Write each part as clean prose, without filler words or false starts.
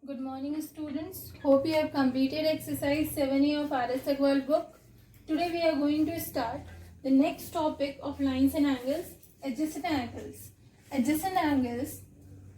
Good morning, students. Hope you have completed exercise 7A of RS Agarwal book. Today we are going to start the next topic of lines and angles, adjacent angles. Adjacent angles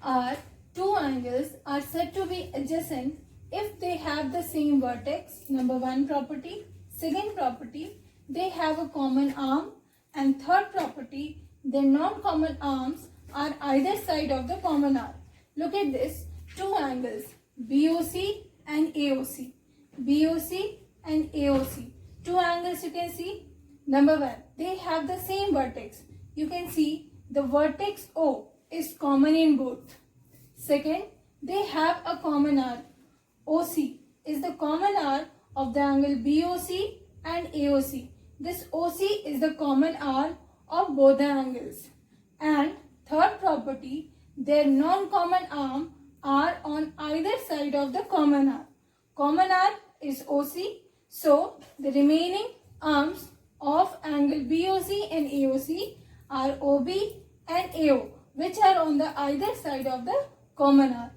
are two angles are said to be adjacent if they have the same vertex. Number one property. Second property, they have a common arm. And third property, their non-common arms are either side of the common arm. Look at this. Two angles BOC and AOC. BOC and AOC. Two angles you can see. Number one, they have the same vertex. You can see the vertex O is common in both. Second, they have a common arc. OC is the common arc of the angle BOC and AOC. This OC is the common arc of both the angles. And third property, their non-common arm are on either side of the common arc. Common arc is OC, so the remaining arms of angle BOC and AOC are OB and AO, which are on the either side of the common arc.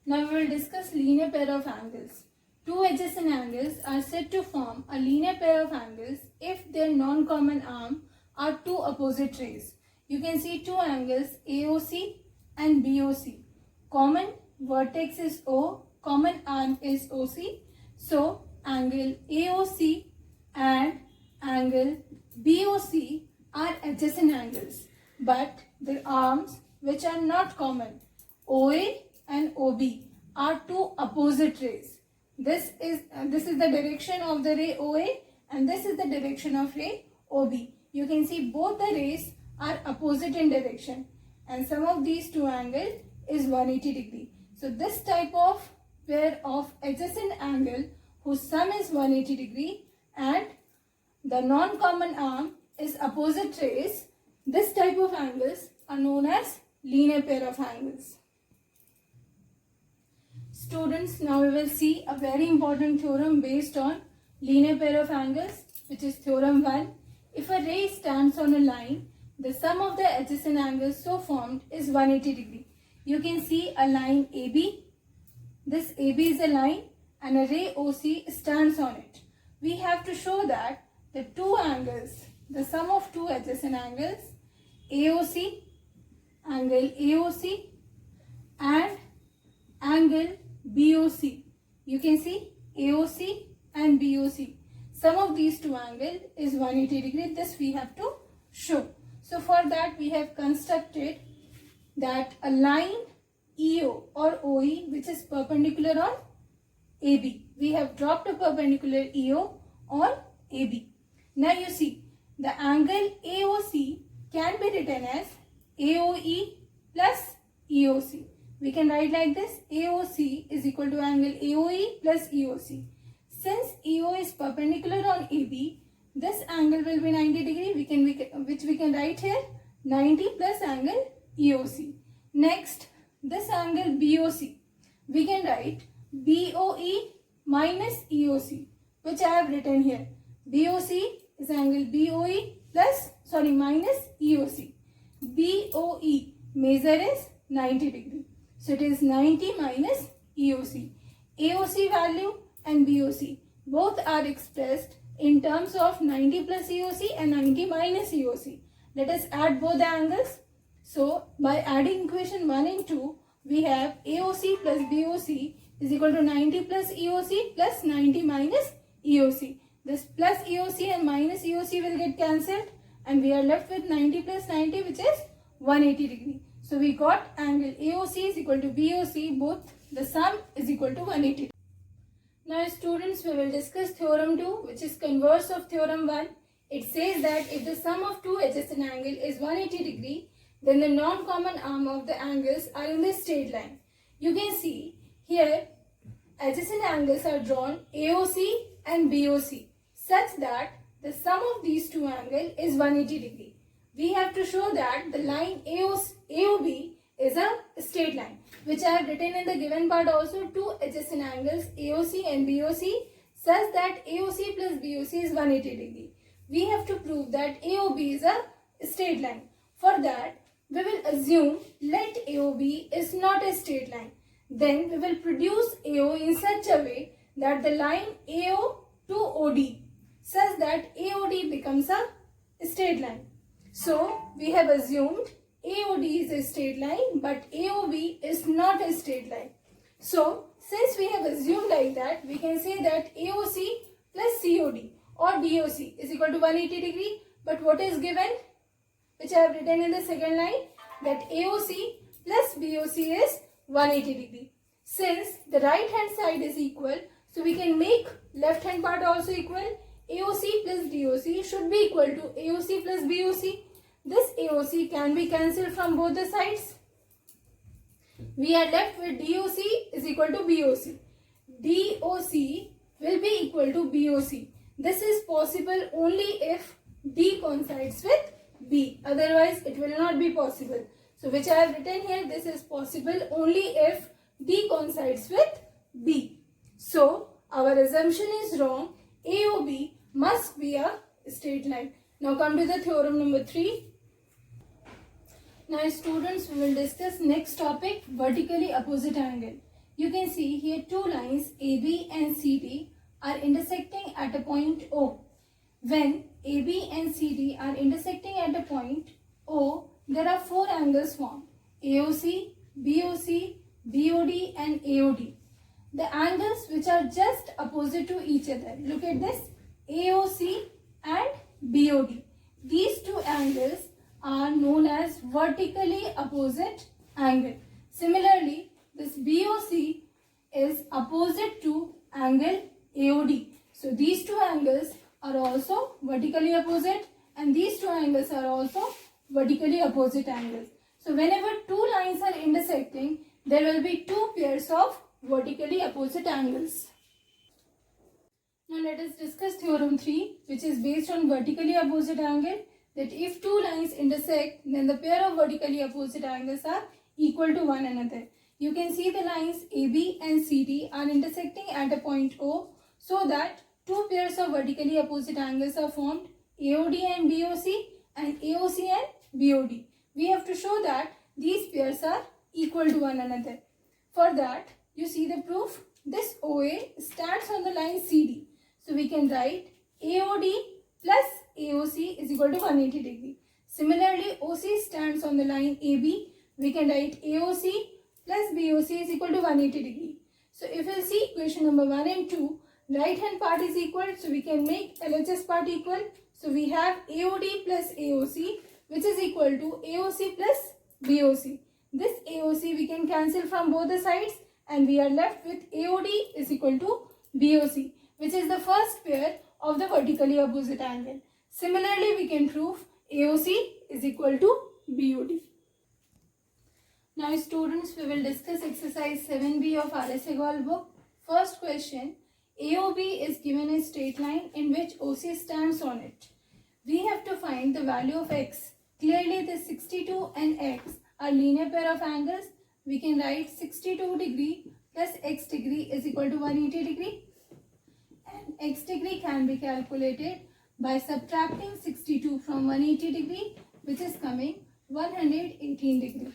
Now we will discuss linear pair of angles. Two adjacent angles are said to form a linear pair of angles if their non-common arm are two opposite rays. You can see two angles AOC and BOC. Common vertex is O, common arm is OC. So angle AOC and angle BOC are adjacent angles, but the arms which are not common, OA and OB, are two opposite rays. This is the direction of the ray OA and this is the direction of ray OB. You can see both the rays are opposite in direction, and sum of these two angles is 180 degree. So this type of pair of adjacent angle whose sum is 180 degree and the non-common arm is opposite rays, this type of angles are known as linear pair of angles. Students, now we will see a very important theorem based on linear pair of angles, which is theorem 1. If a ray stands on a line, the sum of the adjacent angles so formed is 180 degree. You can see a line AB. This AB is a line and a ray OC stands on it. We have to show that the two angles, the sum of two adjacent angles, AOC, angle AOC and angle BOC. You can see AOC and BOC. Sum of these two angles is 180 degree. This we have to show. So for that we have constructed that a line EO or OE which is perpendicular on AB. We have dropped a perpendicular EO on AB. Now you see the angle AOC can be written as AOE plus EOC. We can write like this: AOC is equal to angle AOE plus EOC. Since EO is perpendicular on AB, this angle will be 90 degree, which we can write here 90 plus angle EOC. Next, this angle BOC, we can write BOE minus EOC, which I have written here. BOC is angle minus EOC. BOE measure is 90 degree. So it is 90 minus EOC. AOC value and BOC both are expressed in terms of 90 plus EOC and 90 minus EOC. Let us add both the angles. So by adding equation 1 and 2, we have AOC plus BOC is equal to 90 plus EOC plus 90 minus EOC. This plus EOC and minus EOC will get cancelled and we are left with 90 plus 90, which is 180 degree. So we got angle AOC is equal to BOC, both the sum is equal to 180. Now students, we will discuss theorem 2, which is converse of theorem 1. It says that if the sum of two adjacent angles is 180 degree, then the non-common arm of the angles are in the straight line. You can see here adjacent angles are drawn AOC and BOC such that the sum of these two angles is 180 degree. We have to show that the line AOB is a straight line, which I have written in the given part also. Two adjacent angles AOC and BOC such that AOC plus BOC is 180 degree. We have to prove that AOB is a straight line. For that we will assume let AOB is not a straight line. Then we will produce AO in such a way that the line AO to OD, such that AOD becomes a straight line. So we have assumed AOD is a straight line but AOB is not a straight line. So since we have assumed like that, we can say that AOC plus COD or DOC is equal to 180 degree. But what is given, which I have written in the second line, that AOC plus BOC is 180 degree. Since the right hand side is equal, so we can make left hand part also equal. AOC plus DOC should be equal to AOC plus BOC. This AOC can be cancelled from both the sides. We are left with DOC is equal to BOC. DOC will be equal to BOC. This is possible only if D coincides with B. Otherwise, it will not be possible. So, which I have written here, this is possible only if D coincides with B. So, our assumption is wrong. AOB must be a straight line. Now, come to the theorem number 3. Now, students, we will discuss next topic, vertically opposite angle. You can see here two lines AB and CD are intersecting at a point O. When AB and CD are intersecting at a point O, there are four angles formed: AOC, BOC, BOD and AOD. The angles which are just opposite to each other. Look at this, AOC and BOD. These two angles are known as vertically opposite angle. Similarly, this BOC is opposite to angle AOD. So these two angles are also vertically opposite and these two angles are also vertically opposite angles. So whenever two lines are intersecting, there will be two pairs of vertically opposite angles. Now let us discuss theorem 3, which is based on vertically opposite angle, that if two lines intersect, then the pair of vertically opposite angles are equal to one another. You can see the lines AB and CD are intersecting at a point O, so that two pairs of vertically opposite angles are formed, AOD and BOC and AOC and BOD. We have to show that these pairs are equal to one another. For that, you see the proof. This OA stands on the line CD. So we can write AOD plus AOC is equal to 180 degree. Similarly, OC stands on the line AB. We can write AOC plus BOC is equal to 180 degree. So if you see equation number 1 and 2, right hand part is equal, so we can make LHS part equal. So we have AOD plus AOC, which is equal to AOC plus BOC. This AOC we can cancel from both the sides and we are left with AOD is equal to BOC, which is the first pair of the vertically opposite angle. Similarly, we can prove AOC is equal to BOD. Now students, we will discuss exercise 7b of R.S. Agarwal book. First question, AOB is given a straight line in which OC stands on it. We have to find the value of x. Clearly the 62 and x are linear pair of angles. We can write 62 degree plus x degree is equal to 180 degree. And x degree can be calculated by subtracting 62 from 180 degree, which is coming 118 degree.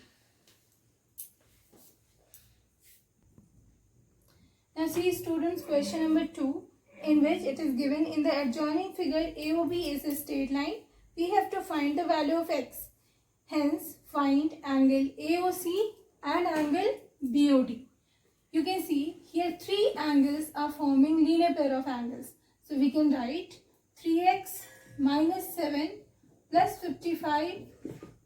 Now see students, question number 2, in which it is given in the adjoining figure AOB is a straight line. We have to find the value of x. Hence, find angle AOC and angle BOD. You can see here three angles are forming linear pair of angles. So we can write 3x minus 7 plus 55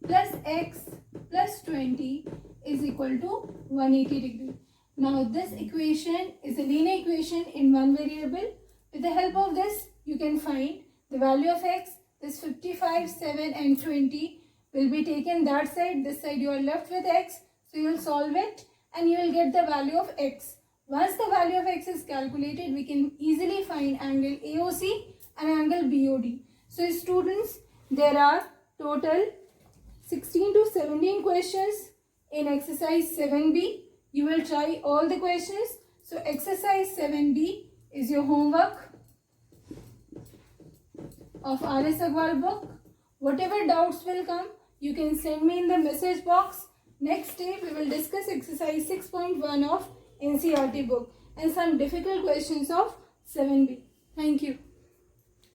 plus x plus 20 is equal to 180 degree. Now this equation is a linear equation in one variable. With the help of this, you can find the value of x. This 55, 7 and 20 will be taken that side. This side you are left with x. So you will solve it and you will get the value of x. Once the value of x is calculated, we can easily find angle AOC and angle BOD. So students, there are total 16 to 17 questions in exercise 7b. You will try all the questions. So exercise 7b is your homework of R.S. Agarwal book. Whatever doubts will come, you can send me in the message box. Next day we will discuss exercise 6.1 of NCERT book and some difficult questions of 7B. Thank you.